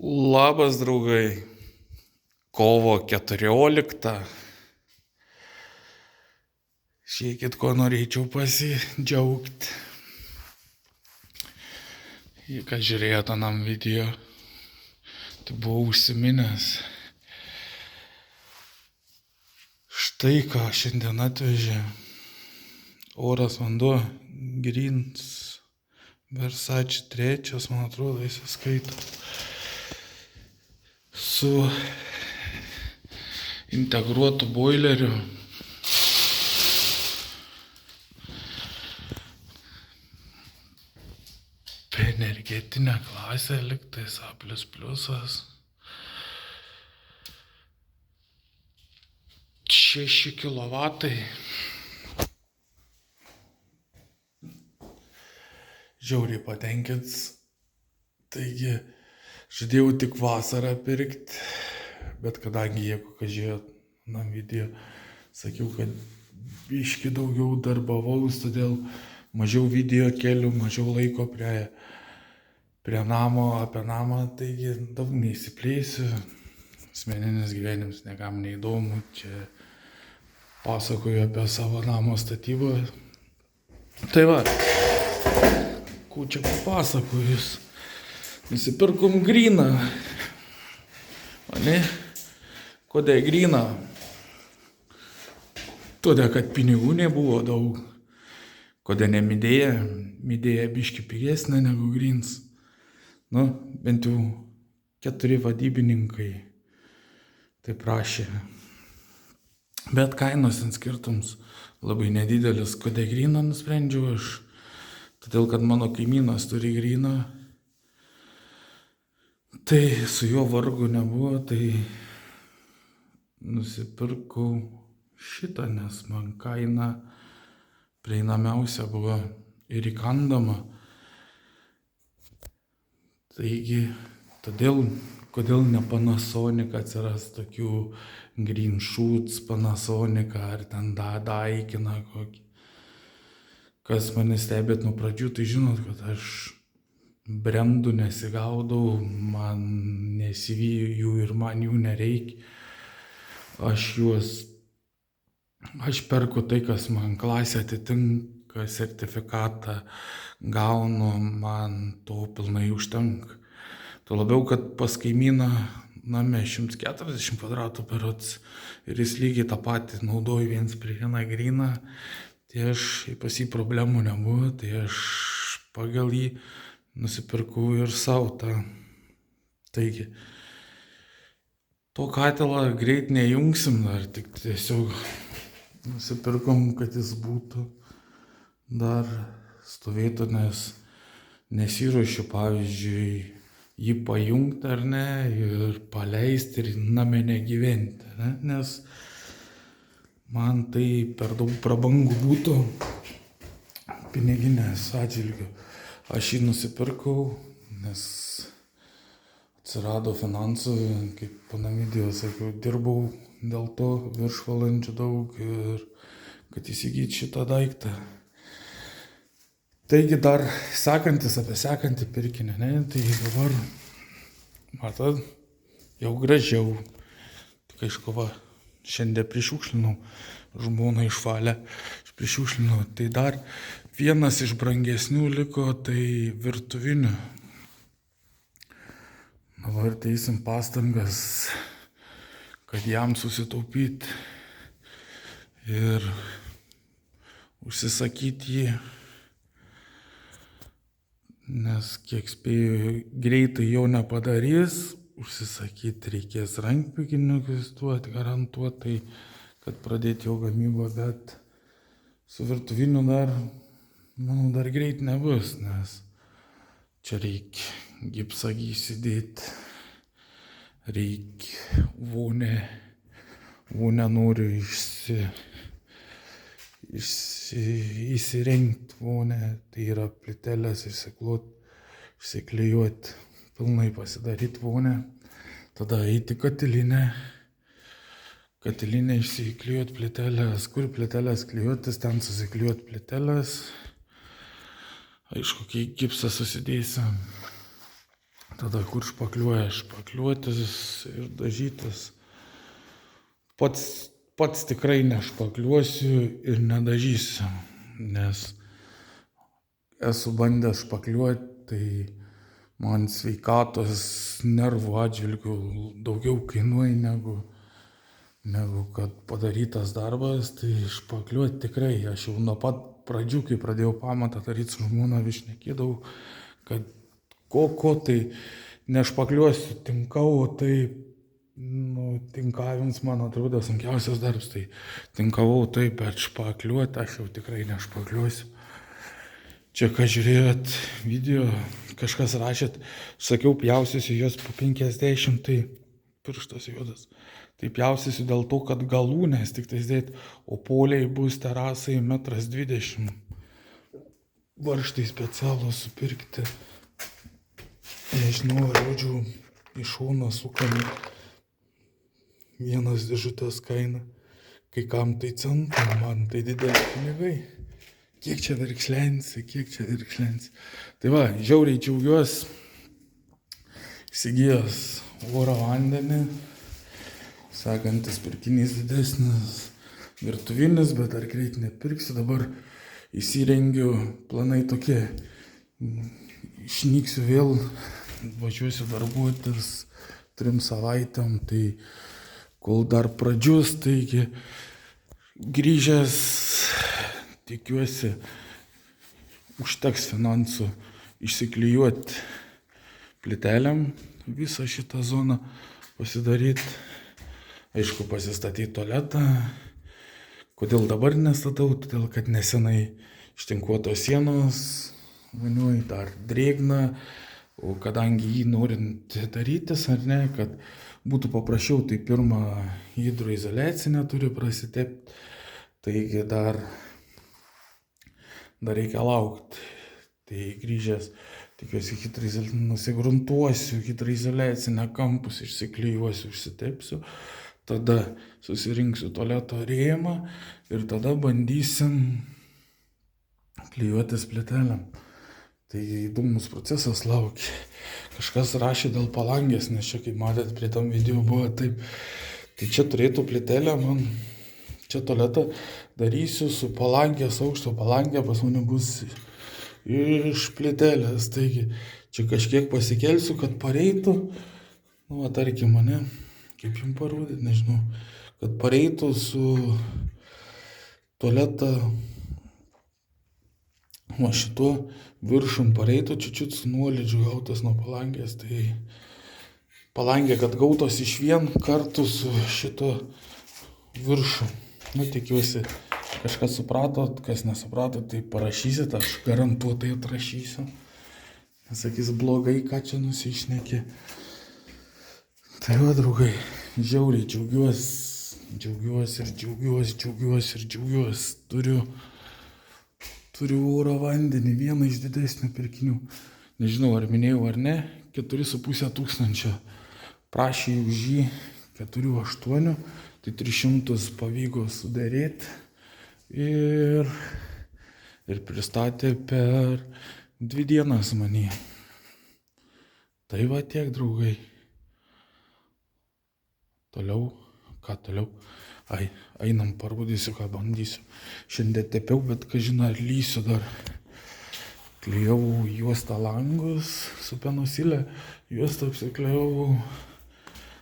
Labas, draugai. Kovo 14. Šiekit, ko norėčiau pasidžiaugti. Jei ką žiūrėjote anam video, tai buvau užsiminęs. Štai ką šiandien atvežė. Oras, vanduo, Greens, Versace 3, man atrodo, įsiskaito. Su integruotu boileriu. Energetinė klasė liktais A++. 6 kilovatai. Žiauriai patenkins. Taigi, žadėjau tik vasarą pirkti, bet kadangi jeigu žiūrėjot na video, sakiau, kad biški daugiau darbavaus, todėl mažiau video keliu, mažiau laiko prie namo, apie namą, taigi daug neįsiplėsiu. Asmeninis gyvenimas niekam neįdomu, čia pasakoju apie savo namo statybą. Tai va, ko čia papasakojus. Nusipirkom gryną. Mane? Kodėl gryną? Todėl, kad pinigų nebuvo daug. Kodėl ne midėja? Midėja biški pigesnė negu Greens. Nu, bent jau 4 vadybininkai tai prašė. Bet kainos skirtums labai nedidelis. Kodėl gryną nusprendžiau aš? Todėl, kad mano kaimynas turi gryną. Tai su juo vargu nebuvo, tai nusipirkau šitą, nes man kaina prieinamiausia buvo ir įkandama. Taigi, kodėl ne Panasonic atsiras tokių Green Shoots, Panasonic ar ten Daikiną kokį. Kas mane stebėt nuo pradžių, tai žinot, kad aš brandų nesigaudau, man nesivyju jų ir man jų nereikia. Aš perku tai, kas man klasė atitinka, sertifikatą gaunu, man to pilnai užtenka. Tuo labiau, kad pas kaimyną name 140 kvadratų berods ir jis lygiai tą patį naudoju viens prie vieną gryną, tai aš pas jį problemų nebuvo, tai aš pagal jį nusipirkau ir savo tą. Taigi, to katilą greit nejungsim dar, tik tiesiog nusipirkom, kad jis būtų dar stovėtų, nes nesiruošiu, pavyzdžiui, jį pajungti ar ne ir paleisti ir name negyventi, ne? Nes man tai per daug prabangu būtų piniginės atžvilgiu. Aš jį nusipirkau, nes atsirado finansų, kaip pana video sakiau, dirbau dėl to viršvalandžių daug ir kad įsigyti šitą daiktą. Taigi dar sekantis apie sekantį pirkinį, ne? Tai dabar, matot, jau gražiau. Tik aišku, va, šiandien prišiukšlinau, žmona išvalė, aš prišiukšlinau. Tai dar vienas iš brangesnių liko, tai virtuvinių. Dabar teisim pastangas, kad jam susitaupyti ir užsisakyti jį. Nes kiek spėjau, greitai jau nepadarys, užsisakyti reikės rankpinigius duoti garantuotai, kad pradėti jo gamybą, bet su virtuviniu dar, manau, dar greit nebus, nes čia reikia gipsą įsidėti, reikia vonę noriu įsirengti vonę, tai yra plyteles išsiklijuoti, pilnai pasidaryti vonę, tada eiti katilinę išsiklijuoti plyteles, kur plyteles klijuotis, ten susiklijuoti plyteles, aišku, kai gipsą susidėsim, tada kur špakliuoja, špakliuotis ir dažytis. Pats tikrai nešpakliuosiu ir nedažysiu, nes esu bandęs špakliuoti, tai man sveikatos nervų atžvilgių daugiau kainuoja negu kad padarytas darbas, tai špakliuoti tikrai. Aš jau nuo pat pradžių, kai pradėjau pamatą daryti su žmona, vis šnekėdavau, kad ko tai nešpakliuosiu, tinkau, tai tinkavimas man atrodo sunkiausias darbas, tai tinkavau taip, bet špakliuoti aš jau tikrai nešpakliuosiu. Čia, ką žiūrėjot video, kažkas rašėt, sakiau, pjausysiu juos po 50, tai pirštas juodas. Tai pjausysiu dėl to, kad galūnės tik tais dėt, o poliai bus terasai 1,20 m. Varžtai specialų supirkti. Nežinau, rodžiau, iš šono sukami. Vienas dėžutės kaina. Kai kam tai centai, man tai dideli pinigai. Kiek čia virkšlensi. Tai va, žiauriai džiaugiuosi, įsigijęs oro vandenį, sekantis pirkinys didesnis, virtuvinis, bet dar greit nepirksiu, dabar įsirengiu, planai tokie, išnyksiu vėl, važiuosiu darbuotis 3 savaitėm, tai kol dar pradžius, taigi grįžęs, tikiuosi, užteks finansų išsiklijuoti plytelėm visą šitą zoną, pasidaryti, aišku, pasistatyti tualetą. Kodėl dabar nestatau? Todėl, kad nesenai ištinkuotos sienos, vaniuoju, dar drėgna, o kadangi jį norint darytis, ar ne, kad būtų paprasčiau, tai pirmą hidroizoliacinę turi prasitepti, taigi dar reikia laukti. Tai grįžęs, tikiuosi, nusigruntuosiu, hidroizoliacinę kampus išsiklijuosiu, užsitepsiu, tada susirinksiu tualeto rėmą ir tada bandysim klijuotis plytelėm. Tai įdomus procesas laukia. Kažkas rašė dėl palangės, nes čia, kaip matėt, prie tam video buvo taip. Tai čia turėtų plytelė, man čia tualetą darysiu su palangės, aukšto palangė, pas mane bus iš plytelės. Taigi čia kažkiek pasikelsiu, kad pareitų, tarkim mane, kaip jums parodyti, nežinau, kad pareitų su tualetą, šituo viršum pareitų, čiučiut su nuolydžiu gautas nuo palangės, tai palangė, kad gautos iš vien kartu su šito viršum. Tikiuosi, kažkas supratot, kas nesupratot, tai parašysit, aš garantuotai atrašysiu. Nesakys blogai, ką čia nusišnekė. Tai va, draugai, žiauriai džiaugiuosi. Turiu oro vandenį, vieną iš didesnių pirkinių. Nežinau, ar minėjau ar ne, 4,5 tūkstančio. Prašė už jį 4,8, tai 300 pavyko sudarėti ir pristatė per 2 dienas manį. Tai va tiek, draugai. Toliau, ką toliau? Einam, parodysiu, ką bandysiu. Šiandien tepiau, bet kažin ar lysiu dar. Klijau juostą langus su penusilė, juostą apsiklijau.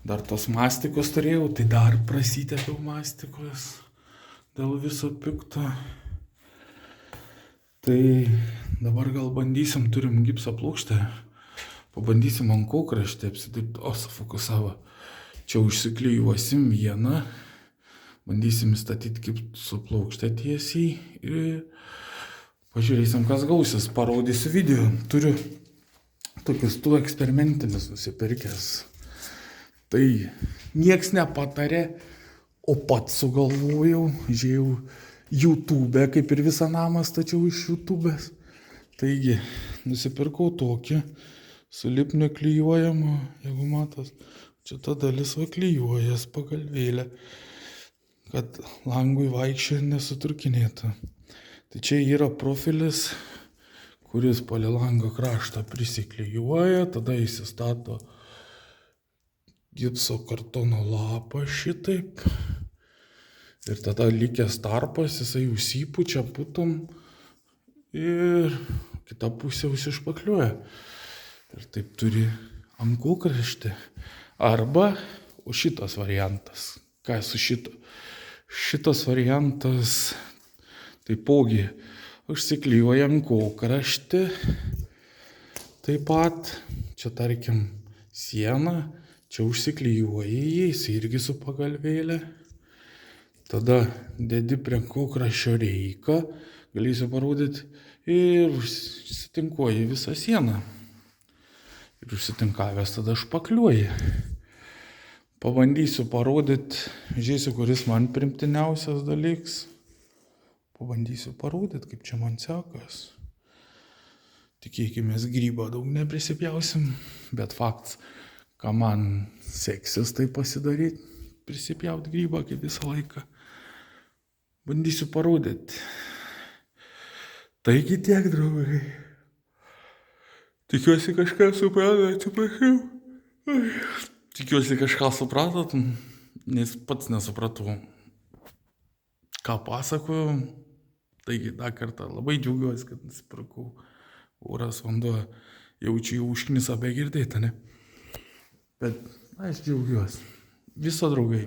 Dar tos mastikos turėjau, tai dar prasitepiau mastikos dėl viso pikto. Tai dabar gal bandysim, turim gipso plokštę, pabandysim ant kokraštį apsidirbti, sufokusavo. Čia užsiklijuosim vieną, bandysim įstatyti gipso plokštę tiesiai ir pažiūrėsim, kas gausis, parodysiu video. Turiu tokius eksperimentinius nusipirkęs. Tai nieks nepatarė, o pats sugalvojau, žiūrėjau YouTube, kaip ir visą namą stačiau iš YouTube'ės. Taigi, nusipirkau tokį su lipniu klijuojamu, jeigu matos, čia ta dalis klijuojas pagalvėlę, kad langui vaikščia ir nesutrūkinėtų. Tai čia yra profilis, kuris palei lango kraštą prisiklijuoja, tada įsistato gipso kartono lapą šitaip. Ir tada likęs tarpas, jisai užsipučia putom ir kita pusė užsišpakliuoja. Ir taip turi ant kulkraštį. Arba šitas variantas. Ką su šito? Šitas variantas taipogi užsiklijuoja ant kulkraštį. Taip pat, čia tarkim siena, čia užsiklijuoja jais irgi su pagalvėlė. Tada dedi prie kulkraščio reiką, galėsiu parodyti, ir užsitinkuoji visą sieną. Ir užsitinkavęs tada špakliuoji. Pabandysiu parodyti, žiūrėsiu, kuris man primtiniausias dalykas. Pabandysiu parodyti, kaip čia man sekas. Tikėkimės, grybą daug neprisipjausim, bet faktas, ką man seksis tai pasidaryti, prisipjauti grybą kaip visą laiką. Bandysiu parodyti. Taigi tiek, draugai. Tikiuosi kažką supratot, atsiprašau. Tikiuosi kažką supratot, nes pats nesupratau, ką pasakoju. Taigi dar kartą labai džiaugiuosi, kad nusipirkau. Oras, vanduo, jaučiu jau užknisa begirdėti, ne? Bet aš džiaugiuosi. Viso, draugai.